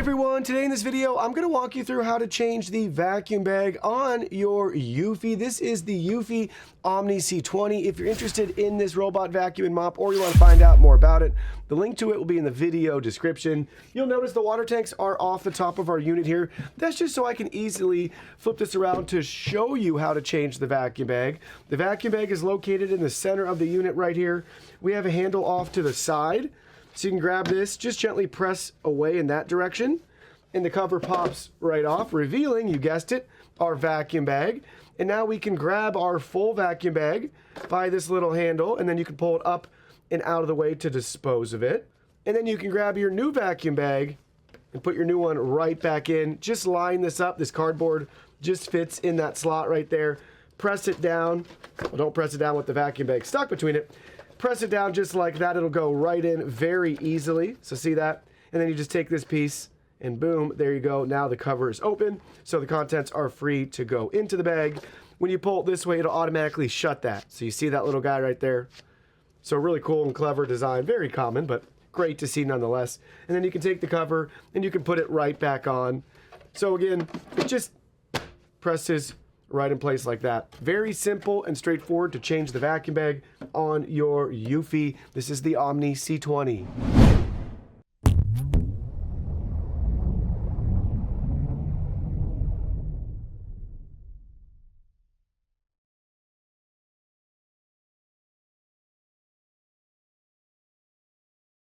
everyone, today in this video I'm going to walk you through how to change the vacuum bag on your EUFY. This is the EUFY Omni C20. If you're interested in this robot vacuum and mop or you want to find out more about it, the link to it will be in the video description. You'll notice the water tanks are off the top of our unit here. That's just so I can easily flip this around to show you how to change the vacuum bag. The vacuum bag is located in the center of the unit right here. We have a handle off to the side. So you can grab this, just gently press away in that direction, and the cover pops right off, revealing, you guessed it, our vacuum bag. And now we can grab our full vacuum bag by this little handle, and then you can pull it up and out of the way to dispose of it. And then you can grab your new vacuum bag and put your new one right back in. Just line this up. This cardboard just fits in that slot right there. Press it down. Well, don't press it down with the vacuum bag stuck between it. Press it down just like that. It'll go right in very easily. So see that? And then you just take this piece and boom, there you go. Now the cover is open. So the contents are free to go into the bag. When you pull it this way, it'll automatically shut that. So you see that little guy right there? So really cool and clever design. Very common, but great to see nonetheless. And then you can take the cover and you can put it right back on. So again, it just presses right in place like that. Very simple and straightforward to change the vacuum bag on your EUFY. This is the Omni C20.